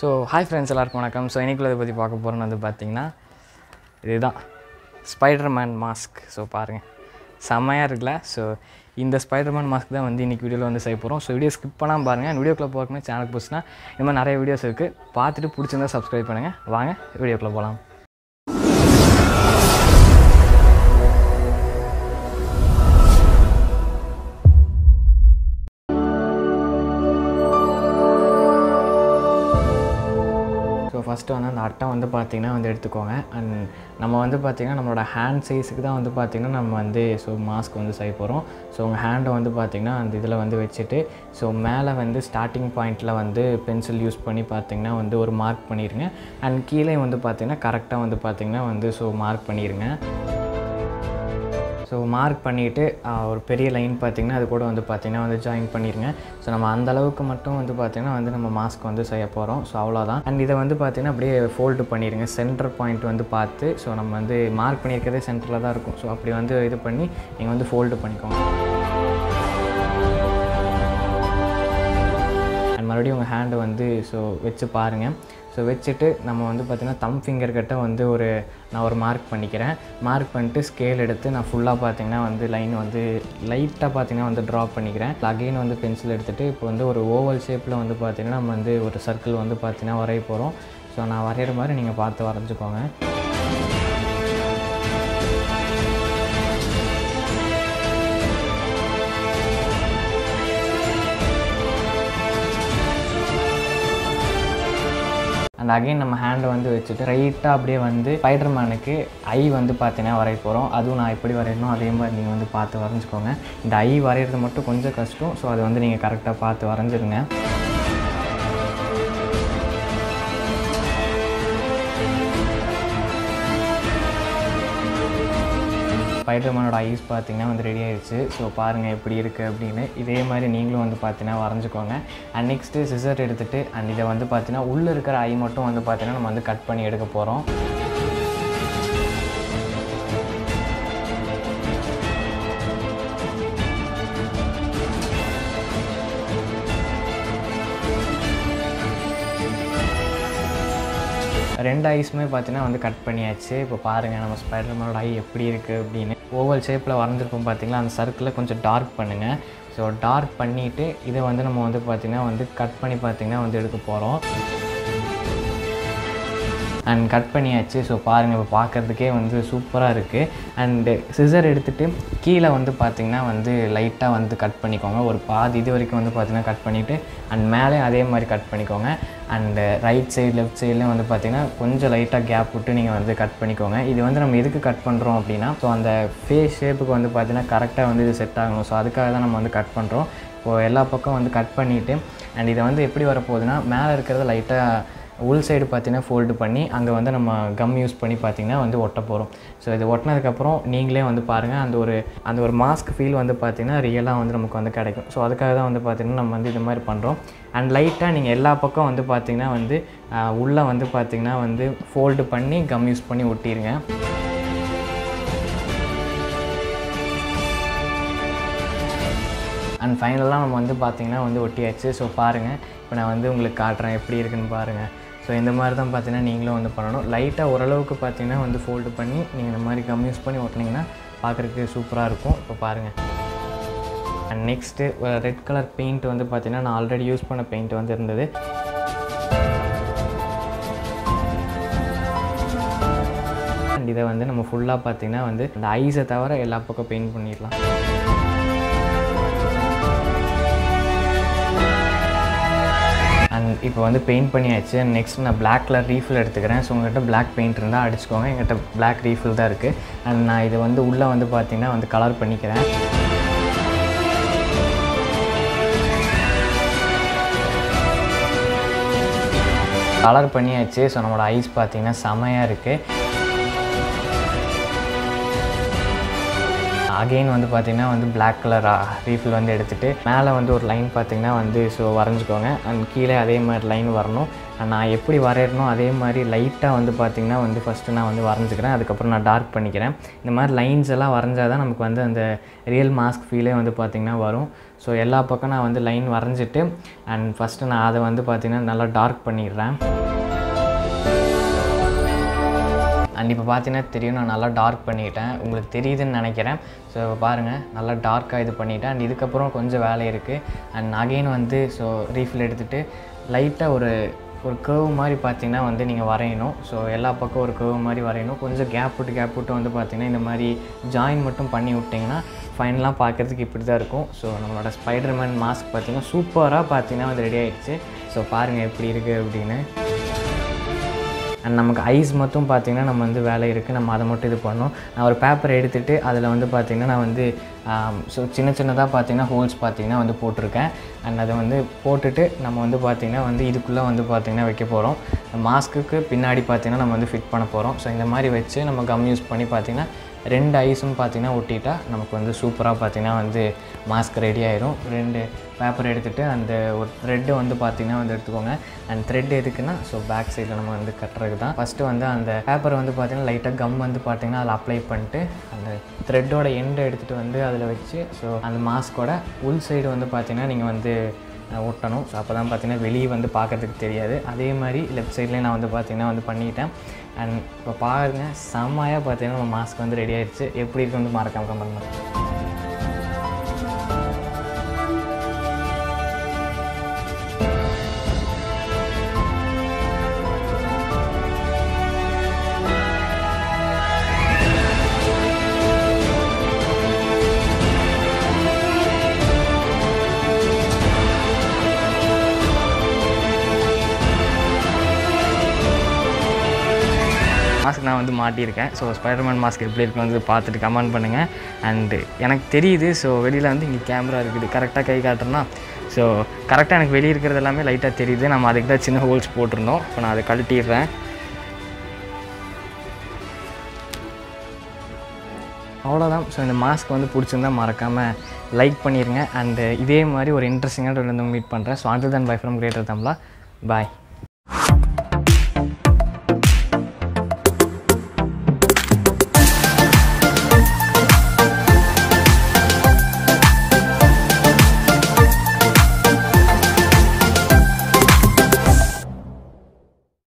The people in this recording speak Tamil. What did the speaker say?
So, hi friends, எல்லாருக்கும் வணக்கம். ஸோ இன்றைக்குள்ள இதை பற்றி பார்க்க போகிறோன்னு வந்து பார்த்தீங்கன்னா இதுதான் ஸ்பைடர்மேன் மாஸ்க். ஸோ பாருங்கள், செம்மையாக இருக்குல்ல. ஸோ இந்த ஸ்பைடர்மேன் மாஸ்க் தான் வந்து இன்றைக்கி வீடியோவில் வந்து செய்ய போகிறோம். ஸோ வீடியோ ஸ்கிப் பண்ணாமல் பாருங்கள். வீடியோக்குள்ளே போகணும்னா சேனலுக்கு போச்சுன்னா இந்த மாதிரி நிறைய வீடியோஸ் இருக்குது, பார்த்துட்டு பிடிச்சிருந்தா சப்ஸ்கிரைப் பண்ணுங்கள். வாங்க வீடியோக்குள்ளே போகலாம். ஃபஸ்ட்டு வந்து அந்த அட்டை வந்து பார்த்திங்கன்னா வந்து எடுத்துக்கோங்க. அண்ட் நம்ம வந்து பார்த்திங்கன்னா நம்மளோட ஹேண்ட் சைஸுக்கு தான் வந்து பார்த்திங்கன்னா நம்ம வந்து மாஸ்க் வந்து செய்ய போகிறோம். ஸோ உங்கள் ஹேண்டை வந்து பார்த்திங்கன்னா அந்த இதில் வந்து வச்சுட்டு மேலே வந்து ஸ்டார்டிங் பாயிண்ட்டில் வந்து பென்சில் யூஸ் பண்ணி பார்த்திங்கன்னா வந்து ஒரு மார்க் பண்ணிடுங்க. அண்ட் கீழே வந்து பார்த்திங்கன்னா கரெக்டாக வந்து பார்த்திங்கன்னா வந்து மார்க் பண்ணிடுங்க. ஸோ மார்க் பண்ணிவிட்டு ஒரு பெரிய லைன் பார்த்திங்கன்னா அது கூட வந்து பார்த்திங்கன்னா வந்து ஜாயின் பண்ணிடுங்க. ஸோ நம்ம அந்தளவுக்கு மட்டும் வந்து பார்த்திங்கன்னா வந்து நம்ம மாஸ்க் வந்து செய்ய போகிறோம். ஸோ அவ்வளோதான். அண்ட் இதை வந்து பார்த்திங்கன்னா அப்படியே ஃபோல்டு பண்ணிடுங்க. சென்டர் பாயிண்ட் வந்து பார்த்து நம்ம வந்து மார்க் பண்ணியிருக்கிறதே சென்டரில் தான் இருக்கும். ஸோ அப்படி வந்து இது பண்ணி நீங்கள் வந்து ஃபோல்டு பண்ணிக்கோங்க. அண்ட் மறுபடியும் உங்கள் ஹேண்டை வந்து வச்சு பாருங்கள். வச்சுட்டு நம்ம வந்து பார்த்திங்கன்னா தம் ஃபிங்கர் கிட்ட வந்து நான் ஒரு மார்க் பண்ணிக்கிறேன். மார்க் பண்ணிட்டு ஸ்கேல் எடுத்து நான் ஃபுல்லாக பார்த்திங்கன்னா வந்து லைன் வந்து லைட்டாக பார்த்திங்கன்னா வந்து ட்ரா பண்ணிக்கிறேன். அகெயின் வந்து பென்சில் எடுத்துகிட்டு இப்போ வந்து ஒரு ஓவல் ஷேப்பில் வந்து பார்த்திங்கன்னா நம்ம வந்து ஒரு சர்க்கிள் வந்து பார்த்திங்கன்னா வரைய போகிறோம். ஸோ நான் வரைகிற மாதிரி நீங்கள் பார்த்து வரைஞ்சிக்கோங்க. அண்ட் அகைன் நம்ம ஹேண்டை வந்து வச்சுட்டு ரைட்டாக அப்படியே வந்து ஸ்பைடர்மேனுக்கு ஐ வந்து பார்த்தீங்கன்னா வரைய போகிறோம். அதுவும் நான் எப்படி வரையணும் அதே மாதிரி நீங்கள் வந்து பார்த்து வரைஞ்சிக்கோங்க. இந்த ஐ வரைகிறது மட்டும் கொஞ்சம் கஷ்டம். ஸோ அதை வந்து நீங்கள் கரெக்டாக பார்த்து வரைஞ்சிருங்க. ஸ்பைடர்மேனோட ஐஸ் பார்த்திங்கன்னா வந்து ரெடி ஆகிடுச்சு. ஸோ பாருங்கள் எப்படி இருக்குது அப்படின்னு. இதே மாதிரி நீங்களும் வந்து பார்த்தீங்கன்னா வரைஞ்சிக்கோங்க. அண்ட் நெக்ஸ்ட்டு சிசர் எடுத்துகிட்டு அண்ட் இதை வந்து பார்த்தீங்கன்னா உள்ளே இருக்கிற ஐ மட்டும் வந்து பார்த்தீங்கன்னா நம்ம வந்து கட் பண்ணி எடுக்க போகிறோம். ரெண்டு ஐஸுமே பார்த்தீங்கன்னா வந்து கட் பண்ணியாச்சு. இப்போ பாருங்கள் நம்ம ஸ்பைடர்மேனோட ஐ எப்படி இருக்குது அப்படின்னு. ஓவல் ஷேப்பில் வரைஞ்சிருப்போம் பார்த்திங்களா, அந்த சர்க்கிளில் கொஞ்சம் டார்க் பண்ணுங்கள். ஸோ டார்க் பண்ணிவிட்டு இதை வந்து நம்ம வந்து பார்த்திங்கன்னா வந்து கட் பண்ணி பார்த்திங்கன்னா வந்து எடுக்க போகிறோம். அண்ட் கட் பண்ணியாச்சு. ஸோ பாருங்கள், இப்போ பார்க்குறதுக்கே வந்து சூப்பராக இருக்குது. அண்டு சிசர் எடுத்துகிட்டு கீழே வந்து பார்த்திங்கன்னா வந்து லைட்டாக வந்து கட் பண்ணிக்கோங்க. ஒரு பாதி இது வரைக்கும் வந்து பார்த்திங்கன்னா கட் பண்ணிவிட்டு அண்ட் மேலே அதே மாதிரி கட் பண்ணிக்கோங்க. அண்டு ரைட் சைடு லெஃப்ட் சைட்லேயும் வந்து பார்த்திங்கன்னா கொஞ்சம் லைட்டாக கேப் விட்டு நீங்கள் வந்து கட் பண்ணிக்கோங்க. இது வந்து நம்ம எதுக்கு கட் பண்ணுறோம் அப்படின்னா அந்த ஃபேஸ் ஷேப்புக்கு வந்து பார்த்திங்கன்னா கரெக்டாக வந்து இது செட் ஆகணும். ஸோ அதுக்காக தான் நம்ம வந்து கட் பண்ணுறோம். இப்போது எல்லா பக்கம் வந்து கட் பண்ணிவிட்டு அண்ட் இதை வந்து எப்படி வரப்போகுதுன்னா மேலே இருக்கிறத லைட்டாக உள் சைடு பார்த்திங்கன்னா ஃபோல்டு பண்ணி அங்கே வந்து நம்ம கம் யூஸ் பண்ணி பார்த்திங்கன்னா வந்து ஒட்ட போகிறோம். ஸோ இது ஒட்டினதுக்கப்புறம் நீங்களே வந்து பாருங்கள், அந்த ஒரு மாஸ்க் ஃபீல் வந்து பார்த்திங்கன்னா ரியலாக வந்து நமக்கு வந்து கிடைக்கும். ஸோ அதுக்காக தான் வந்து பார்த்திங்கன்னா நம்ம வந்து இது மாதிரி பண்ணுறோம். அண்ட் லைட்டாக நீங்கள் எல்லா பக்கம் வந்து பார்த்திங்கன்னா வந்து உள்ளே வந்து பார்த்திங்கன்னா வந்து ஃபோல்டு பண்ணி கம் யூஸ் பண்ணி ஒட்டிடுங்க. அண்ட் ஃபைனலாக நம்ம வந்து பார்த்திங்கன்னா வந்து ஒட்டியாச்சு. ஸோ பாருங்கள், இப்போ நான் வந்து உங்களுக்கு காட்டுறேன் எப்படி இருக்குன்னு பாருங்கள். ஸோ இந்த மாதிரி தான் பார்த்தீங்கன்னா நீங்களும் வந்து பண்ணணும். லைட்டாக ஓரளவுக்கு பார்த்தீங்கன்னா வந்து ஃபோல்டு பண்ணி நீங்கள் இந்த மாதிரி கம் யூஸ் பண்ணி ஓட்டினீங்கன்னா பார்க்குறதுக்கு சூப்பராக இருக்கும். இப்போ பாருங்கள். And next red colour paint வந்து பார்த்திங்கன்னா நான் ஆல்ரெடி யூஸ் பண்ண பெயிண்ட் வந்து இருந்தது. அண்ட் இதை வந்து நம்ம ஃபுல்லாக பார்த்திங்கன்னா வந்து அந்த ஐஸை தவிர எல்லா பக்கம் பெயிண்ட் பண்ணிடலாம். அண்ட் இப்போ வந்து பெயிண்ட் பண்ணியாச்சு. நெக்ஸ்ட் நான் பிளாக் கலர் ரீஃபில் எடுத்துக்கிறேன். ஸோ உங்கள்கிட்ட பிளாக் பெயிண்ட் இருந்தால் அடிச்சுக்கோங்க. எங்கிட்ட பிளாக் ரீஃபில் தான் இருக்குது. அண்ட் நான் இதை வந்து உள்ளே வந்து பார்த்திங்கன்னா வந்து கலர் பண்ணிக்கிறேன். கலர் பண்ணியாச்சு. ஸோ நம்மளோட ஐஸ் பார்த்திங்கன்னா செமையாக இருக்குது. அகெயின் வந்து பார்த்திங்கன்னா வந்து பிளாக் கலர் ரீஃபில் வந்து எடுத்துகிட்டு மேலே வந்து ஒரு லைன் பார்த்திங்கன்னா வந்து ஸோ வரைஞ்சிக்கோங்க. அண்ட் கீழே அதே மாதிரி லைன் வரணும். நான் எப்படி வரையறனோ அதே மாதிரி லைட்டாக வந்து பார்த்திங்கன்னா வந்து ஃபஸ்ட்டு நான் வந்து வரைஞ்சிக்கிறேன். அதுக்கப்புறம் நான் டார்க் பண்ணிக்கிறேன். இந்த மாதிரி லைன்ஸ் எல்லாம் வரைஞ்சால் தான் நமக்கு வந்து அந்த ரியல் மாஸ்க் ஃபீலே வந்து பார்த்திங்கன்னா வரும். ஸோ எல்லா பக்கம் நான் வந்து லைன் வரைஞ்சிட்டு அண்ட் ஃபஸ்ட்டு நான் அதை வந்து பார்த்திங்கன்னா நல்லா டார்க் பண்ணிடுறேன். அண்ட் இப்போ பார்த்தீங்கன்னா தெரியும் நான் நல்லா டார்க் பண்ணிக்கிட்டேன். உங்களுக்கு தெரியுதுன்னு நினைக்கிறேன். ஸோ பாருங்கள் நல்லா டார்க்காக இது பண்ணிவிட்டேன். அண்ட் இதுக்கப்புறம் கொஞ்சம் வேலை இருக்குது. அண்ட் அகெயின் வந்து ஸோ ரீஃபில் எடுத்துகிட்டு லைட்டாக ஒரு கர்வ் மாதிரி பார்த்திங்கன்னா வந்து நீங்கள் வரையணும். ஸோ எல்லா பக்கம் ஒரு கர்வ் மாதிரி வரையணும். கொஞ்சம் கேப் விட்டு வந்து பார்த்திங்கன்னா இந்த மாதிரி ஜாயின் மட்டும் பண்ணி விட்டிங்கன்னா ஃபைனலாக பார்க்குறதுக்கு இப்படி தான் இருக்கும். ஸோ நம்மளோட ஸ்பைடர்மேன் மாஸ்க் பார்த்திங்கன்னா சூப்பராக பார்த்திங்கன்னா வந்து ரெடி ஆகிடுச்சு. ஸோ பாருங்கள் எப்படி இருக்குது அப்படின்னு. அண்ட் நமக்கு ஐஸ் மட்டும் பார்த்திங்கன்னா நம்ம வந்து வேலை இருக்குது. நம்ம அதை மட்டும் இது பண்ணோம். நான் ஒரு பேப்பர் எடுத்துகிட்டு அதில் வந்து பார்த்திங்கன்னா நான் வந்து ஸோ சின்னதாக பார்த்திங்கன்னா ஹோல்ஸ் பார்த்திங்கன்னா வந்து போட்டிருக்கேன். அண்ட் அதை வந்து போட்டுட்டு நம்ம வந்து பார்த்திங்கன்னா வந்து இதுக்குள்ளே வந்து பார்த்திங்கன்னா வைக்க போகிறோம். மாஸ்க்குக்கு பின்னாடி பார்த்திங்கன்னா நம்ம வந்து ஃபிட் பண்ண போகிறோம். ஸோ இந்த மாதிரி வச்சு நம்ம கம் யூஸ் பண்ணி பார்த்திங்கன்னா 2 ஐஸும் பார்த்திங்கன்னா ஒட்டிட்டா நமக்கு வந்து சூப்பராக பார்த்திங்கன்னா வந்து மாஸ்க் ரெடி ஆயிரும். 2 பேப்பர் எடுத்துகிட்டு அந்த ஒரு த்ரெட்டு வந்து பார்த்திங்கன்னா வந்து எடுத்துக்கோங்க. அண்ட் த்ரெட் எதுக்குன்னா ஸோ பேக் சைடில் நம்ம வந்து கட்டுறது தான். ஃபஸ்ட்டு வந்து அந்த பேப்பரை வந்து பார்த்திங்கன்னா லைட்டாக கம் வந்து பார்த்திங்கன்னா அதில் அப்ளை பண்ணிட்டு அந்த த்ரெட்டோட எண்டை எடுத்துகிட்டு வந்து அதில் வச்சு ஸோ அந்த மாஸ்கோட உள் சைடு வந்து பார்த்திங்கன்னா நீங்கள் வந்து ஒட்டணும். ஸோ அப்போ தான் பார்த்திங்கன்னா வெளியே வந்து பார்க்குறதுக்கு தெரியாது. அதே மாதிரி லெஃப்ட் சைட்லேயும் நான் வந்து பார்த்திங்கன்னா வந்து பண்ணிட்டேன். அண்ட் இப்போ பாருங்கள் செம்மையாக பார்த்திங்கன்னா நம்ம மாஸ்க் வந்து ரெடி ஆகிடுச்சு. எப்படி இருக்கு வந்து மறக்காம கமெண்ட் பண்ணுங்கள். மாஸ்க் நான் வந்து மாட்டியிருக்கேன். ஸோ ஸ்பைடர்மேன் மாஸ்க் எப்படி இருக்குன்னு வந்து பார்த்துட்டு கமெண்ட் பண்ணுங்கள். அண்டு எனக்கு தெரியுது ஸோ வெளியில் வந்து இங்கே கேமரா இருக்குது. கரெக்டாக கை காட்டுறேன்னா ஸோ கரெக்டாக எனக்கு வெளியே இருக்கிறது எல்லாமே லைட்டாக தெரியுது. நம்ம அதுக்கு தான் சின்ன ஹோல்ஸ் போட்டிருந்தோம். இப்போ நான் அதை கழட்டிடுறேன். அவ்வளோதான். ஸோ இந்த மாஸ்க் வந்து பிடிச்சிருந்தால் மறக்காமல் லைக் பண்ணிடுங்க. அண்டு இதே மாதிரி ஒரு இன்ட்ரெஸ்டிங்கான மீட் பண்ணுறேன். So until then by from greater Tamizha. Bye.